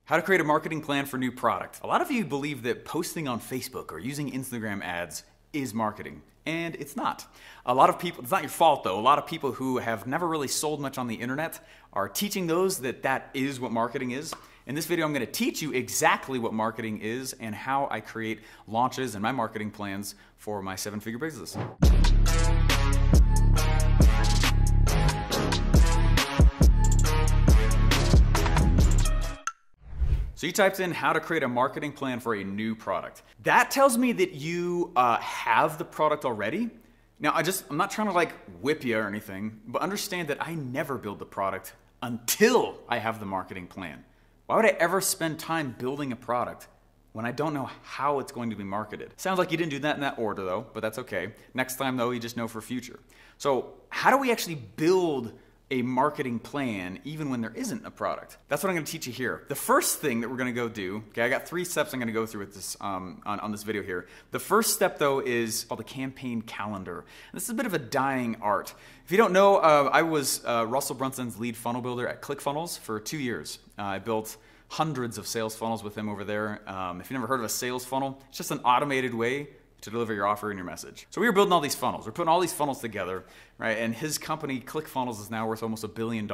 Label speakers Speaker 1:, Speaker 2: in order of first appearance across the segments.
Speaker 1: How to create a marketing plan for a new product. A lot of you believe that posting on Facebook or using Instagram ads is marketing, and it's not. A lot of people, it's not your fault though, a lot of people who have never really sold much on the internet are teaching those that is what marketing is. In this video, I'm going to teach you exactly what marketing is and how I create launches and my marketing plans for my 7-figure business. So you typed in how to create a marketing plan for a new product. That tells me that you have the product already. Now, I'm not trying to whip you or anything, but understand that I never build the product until I have the marketing plan. Why would I ever spend time building a product when I don't know how it's going to be marketed? Sounds like you didn't do that in that order though, but that's okay. Next time though, you just know for future. So how do we actually build a marketing plan even when there isn't a product? That's what I'm going to teach you here. The first thing that we're going to go do, okay, I got 3 steps I'm going to go through with this on this video here. The first step though is called a campaign calendar. This is a bit of a dying art. If you don't know, I was Russell Brunson's lead funnel builder at ClickFunnels for 2 years. I built hundreds of sales funnels with him over there. If you've never heard of a sales funnel, it's just an automated way to deliver your offer and your message. So we were building all these funnels. We're putting all these funnels together, right? And his company, ClickFunnels, is now worth almost $1 billion.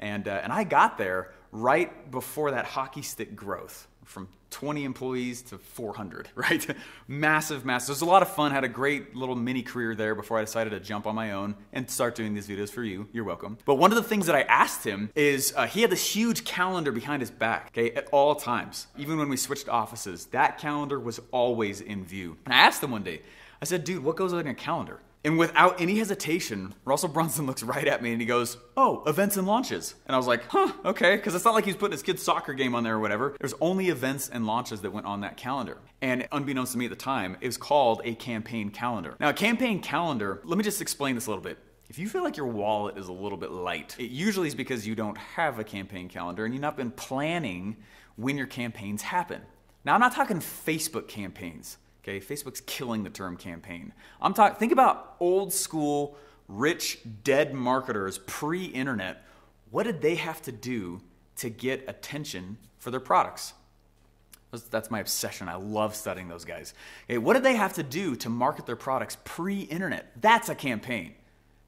Speaker 1: And I got there right before that hockey stick growth from 20 employees to 400, right? Massive. It was a lot of fun. Had a great little mini career there before I decided to jump on my own and start doing these videos for you. You're welcome. But one of the things that I asked him is he had this huge calendar behind his back, okay, at all times. Even when we switched offices, that calendar was always in view. And I asked him one day, I said, dude, what goes on your calendar? And without any hesitation, Russell Brunson looks right at me and he goes, oh, events and launches. And I was like, huh, okay. Because it's not like he's putting his kid's soccer game on there or whatever. There's only events and launches that went on that calendar. And unbeknownst to me at the time, it was called a campaign calendar. Now, a campaign calendar, let me just explain this a little bit. If you feel like your wallet is a little bit light, it usually is because you don't have a campaign calendar and you've not been planning when your campaigns happen. Now, I'm not talking Facebook campaigns. Okay, Facebook's killing the term campaign. Think about old school, rich, dead marketers pre-internet. What did they have to do to get attention for their products? That's my obsession. I love studying those guys. Okay, what did they have to do to market their products pre-internet? That's a campaign.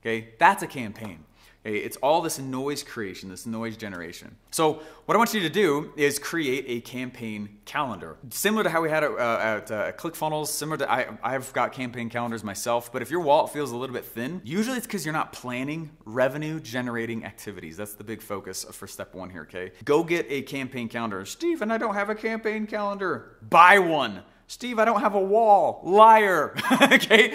Speaker 1: Okay, that's a campaign. Okay, it's all this noise creation, this noise generation. So what I want you to do is create a campaign calendar. Similar to how we had it at ClickFunnels, similar to, I've got campaign calendars myself, but if your wallet feels a little bit thin, usually it's because you're not planning revenue generating activities. That's the big focus for step 1 here, okay? Go get a campaign calendar. Steve, and I don't have a campaign calendar. Buy one. Steve, I don't have a wall. Liar. Okay?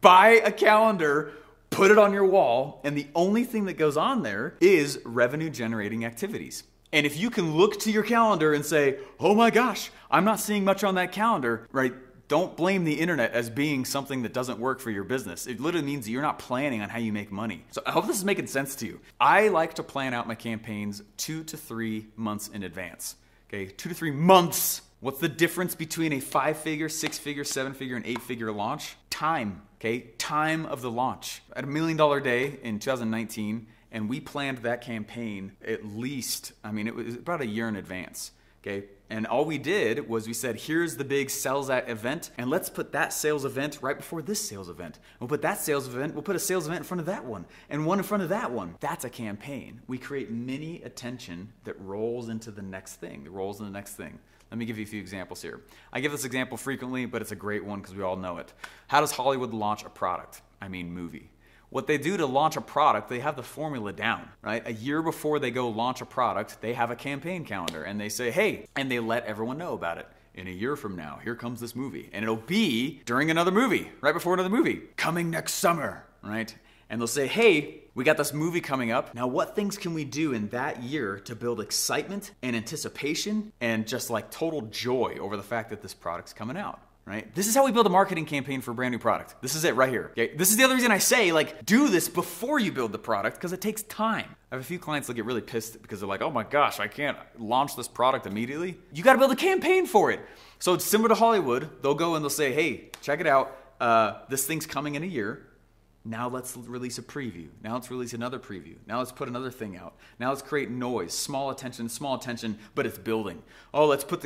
Speaker 1: Buy a calendar. Put it on your wall, and the only thing that goes on there is revenue generating activities. And if you can look to your calendar and say, oh my gosh, I'm not seeing much on that calendar, right? Don't blame the internet as being something that doesn't work for your business. It literally means that you're not planning on how you make money. So I hope this is making sense to you. I like to plan out my campaigns 2 to 3 months in advance. Okay, 2 to 3 months. What's the difference between a 5-figure, 6-figure, 7-figure, and 8-figure launch? Time. Okay, time of the launch. At $1 million day in 2019, and we planned that campaign at least, it was about a year in advance. Okay, and all we did was we said, here's the big sales event, and let's put that sales event right before this sales event. We'll put that sales event, we'll put a sales event in front of that one, and one in front of that one. That's a campaign. We create mini attention that rolls into the next thing, Let me give you a few examples here. I give this example frequently, but it's a great one because we all know it. How does Hollywood launch a product? Movie. What they do to launch a product, they have the formula down, right? A year before they go launch a product, they have a campaign calendar and they say, hey, and they let everyone know about it. In a year from now, here comes this movie. And it'll be during another movie, right before another movie, coming next summer, right? And they'll say, hey, we got this movie coming up. Now, what things can we do in that year to build excitement and anticipation and just total joy over the fact that this product's coming out, right? This is how we build a marketing campaign for a brand new product. This is it right here. Okay? This is the other reason I say, do this before you build the product because it takes time. I have a few clients that get really pissed because they're like, oh my gosh, I can't launch this product immediately. You got to build a campaign for it. So it's similar to Hollywood. They'll go and they'll say, hey, check it out. This thing's coming in a year. Now let's release a preview. Now let's release another preview. Now let's put another thing out. Now let's create noise, small attention, but it's building. Oh, let's put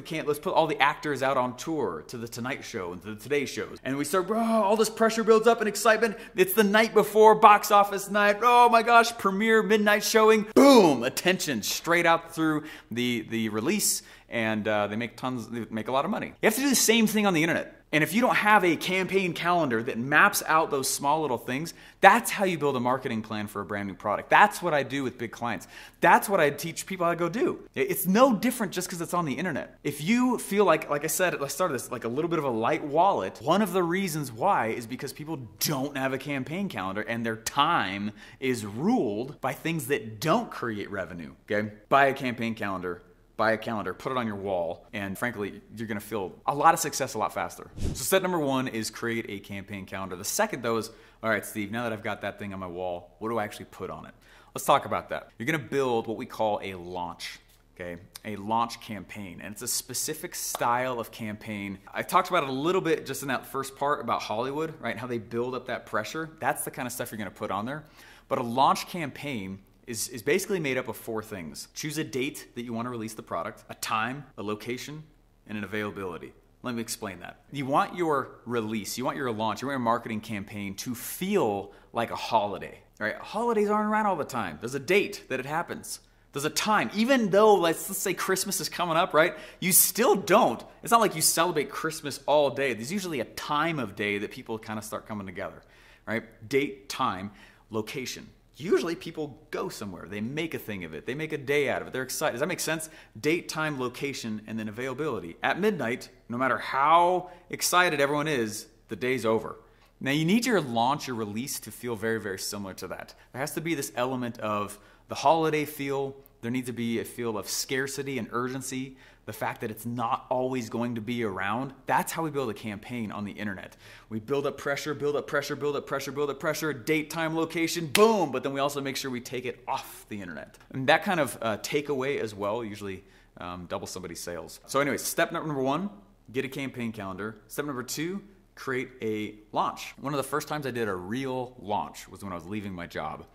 Speaker 1: all the actors out on tour to the Tonight Show and to the Today Shows. And we start, all this pressure builds up and excitement. It's the night before box office night. Oh my gosh, premiere, midnight showing. Boom, attention straight out through the release. And they make a lot of money. You have to do the same thing on the internet. And if you don't have a campaign calendar that maps out those small little things, that's how you build a marketing plan for a brand new product. That's what I do with big clients. That's what I teach people how to go do. It's no different just because it's on the internet. If you feel like I said at the start of this, like a little bit of a light wallet, one of the reasons why is because people don't have a campaign calendar and their time is ruled by things that don't create revenue, okay? Buy a campaign calendar. Buy a calendar, put it on your wall, and frankly, you're gonna feel a lot of success a lot faster. So step number one is create a campaign calendar. The second though is, all right, Steve, now that I've got that thing on my wall, what do I actually put on it? Let's talk about that. You're gonna build what we call a launch, okay? A launch campaign, and it's a specific style of campaign. I talked about it a little bit just in that first part about Hollywood, right? How they build up that pressure. That's the kind of stuff you're gonna put on there. But a launch campaign is basically made up of 4 things. Choose a date that you want to release the product, a time, a location, and an availability. Let me explain that. You want your release, you want your launch, you want your marketing campaign to feel like a holiday, right? Holidays aren't around all the time. There's a date that it happens. There's a time. Even though, let's say Christmas is coming up, right? You still don't. It's not like you celebrate Christmas all day. There's usually a time of day that people kind of start coming together, right? Date, time, location. Usually people go somewhere. They make a thing of it. They make a day out of it. They're excited. Does that make sense? Date, time, location, and then availability. At midnight, no matter how excited everyone is, the day's over. Now you need your launch, your release to feel very, very similar to that. There has to be this element of the holiday feel. There needs to be a feel of scarcity and urgency. The fact that it's not always going to be around. That's how we build a campaign on the internet. We build up pressure, build up pressure, build up pressure, build up pressure, date, time, location, boom. But then we also make sure we take it off the internet. And that kind of takeaway as well usually doubles somebody's sales. So anyways, step number 1, get a campaign calendar. Step number 2, create a launch. One of the first times I did a real launch was when I was leaving my job.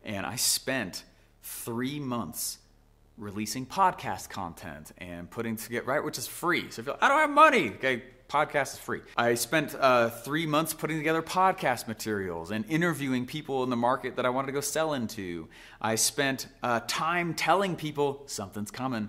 Speaker 1: And I spent 3 months releasing podcast content and putting together, right, which is free. So if you're like, I don't have money, okay, podcast is free. I spent 3 months putting together podcast materials and interviewing people in the market that I wanted to go sell into. I spent time telling people something's coming,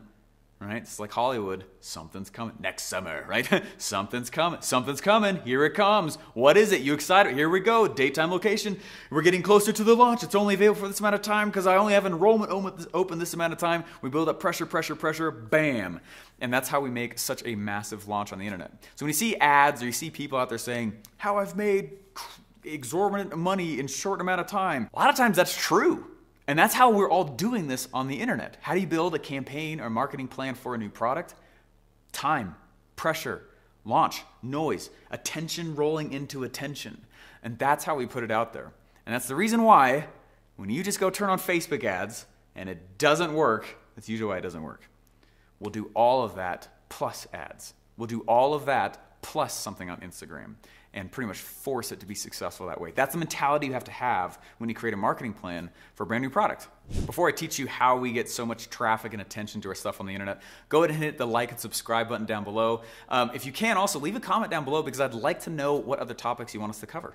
Speaker 1: right? It's like Hollywood, something's coming next summer, right? Something's coming, here it comes. What is it? You excited? Here we go, daytime, location. We're getting closer to the launch. It's only available for this amount of time because I only have enrollment open this amount of time. We build up pressure, bam. And that's how we make such a massive launch on the internet. So when you see ads or you see people out there saying, how I've made exorbitant money in a short amount of time, a lot of times that's true. And that's how we're all doing this on the internet. How do you build a campaign or marketing plan for a new product? Time, pressure, launch, noise, attention rolling into attention. And that's how we put it out there. And that's the reason why when you just go turn on Facebook ads and it doesn't work, that's usually why it doesn't work. We'll do all of that plus ads. We'll do all of that plus something on Instagram and pretty much force it to be successful that way. That's the mentality you have to have when you create a marketing plan for a brand new product. Before I teach you how we get so much traffic and attention to our stuff on the internet, go ahead and hit the like and subscribe button down below. If you can, also leave a comment down below because I'd like to know what other topics you want us to cover.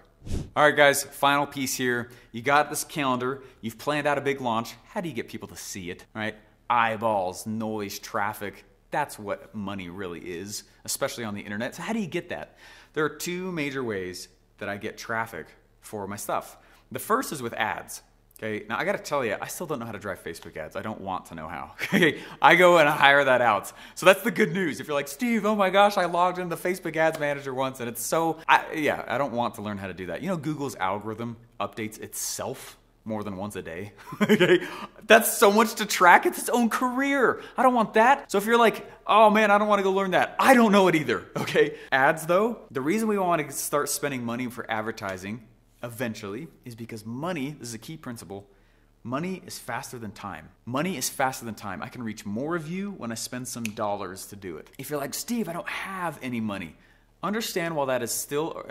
Speaker 1: All right, guys, final piece here. You got this calendar. You've planned out a big launch. How do you get people to see it, right? Eyeballs, noise, traffic. That's what money really is, especially on the internet. So how do you get that? There are 2 major ways that I get traffic for my stuff. The first is with ads. Okay, now I gotta tell you, I still don't know how to drive Facebook ads. I don't want to know how. Okay, I go and I hire that out. So that's the good news. If you're like, Steve, oh my gosh, I logged into the Facebook Ads Manager once and it's so, I don't want to learn how to do that. You know, Google's algorithm updates itself more than once a day. Okay, that's so much to track. It's its own career. I don't want that. So if you're like, oh man, I don't want to go learn that. I don't know it either. Okay, ads though, the reason we want to start spending money for advertising eventually is because money, this is a key principle, money is faster than time. Money is faster than time. I can reach more of you when I spend some dollars to do it. If you're like, Steve, I don't have any money. understand while that's still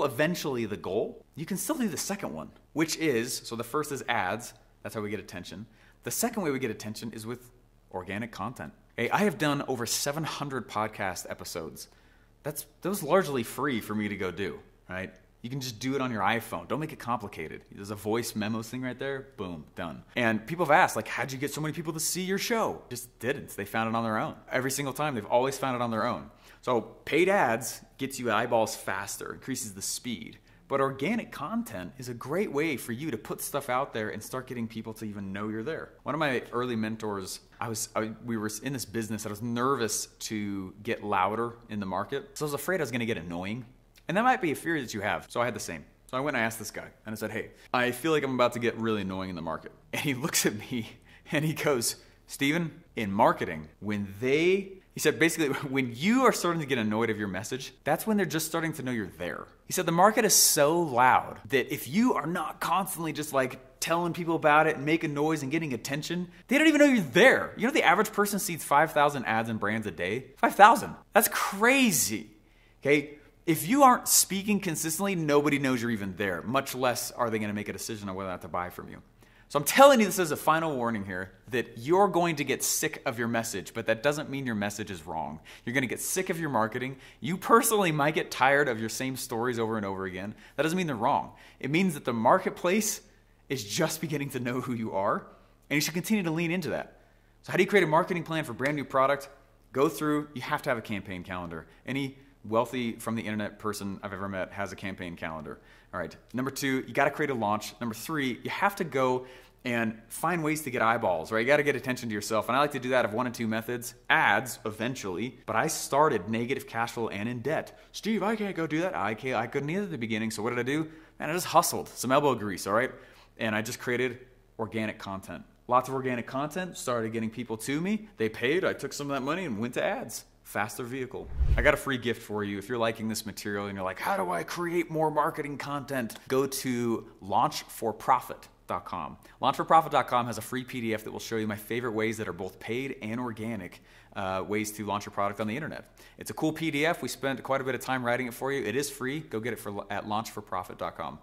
Speaker 1: eventually the goal, you can still do the second one, which is, so the first is ads. That's how we get attention. The second way we get attention is with organic content. Hey, I have done over 700 podcast episodes. Those largely free for me to go do, right? You can just do it on your iPhone. Don't make it complicated. There's a voice memos thing right there. Boom, done. And people have asked, like, how'd you get so many people to see your show? Just didn't. They found it on their own. Every single time, they've always found it on their own. So paid ads gets you eyeballs faster, increases the speed. But organic content is a great way for you to put stuff out there and start getting people to even know you're there. One of my early mentors, we were in this business. I was nervous to get louder in the market. So I was afraid I was going to get annoying. And that might be a fear that you have. So I had the same. So I went and I asked this guy and I said, hey, I feel like I'm about to get really annoying in the market. And he looks at me and he goes, Steven, in marketing, he said, basically, when you are starting to get annoyed of your message, that's when they're just starting to know you're there. He said, the market is so loud that if you are not constantly just like telling people about it and making noise and getting attention, they don't even know you're there. You know, the average person sees 5,000 ads and brands a day? 5,000. That's crazy. Okay. If you aren't speaking consistently, nobody knows you're even there, much less are they going to make a decision on whether or not to buy from you. So I'm telling you this as a final warning here that you're going to get sick of your message, but that doesn't mean your message is wrong. You're going to get sick of your marketing. You personally might get tired of your same stories over and over again. That doesn't mean they're wrong. It means that the marketplace is just beginning to know who you are, and you should continue to lean into that. So how do you create a marketing plan for a brand new product? You have to have a campaign calendar. Any wealthy from the internet person I've ever met has a campaign calendar. All right. Number 2, you got to create a launch. Number 3, you have to go and find ways to get eyeballs, right? You got to get attention to yourself. And I like to do that of 1 of 2 methods. Ads, eventually. But I started negative cash flow and in debt. Steve, I can't go do that. I couldn't either at the beginning. So what did I do? Man, I just hustled. Some elbow grease, all right? And I just created organic content. Lots of organic content. Started getting people to me. They paid. I took some of that money and went to ads. Faster vehicle. I got a free gift for you. If you're liking this material and you're like, how do I create more marketing content? Go to launchforprofit.com. Launchforprofit.com has a free PDF that will show you my favorite ways that are both paid and organic ways to launch your product on the internet. It's a cool PDF. We spent quite a bit of time writing it for you. It is free. Go get it at launchforprofit.com.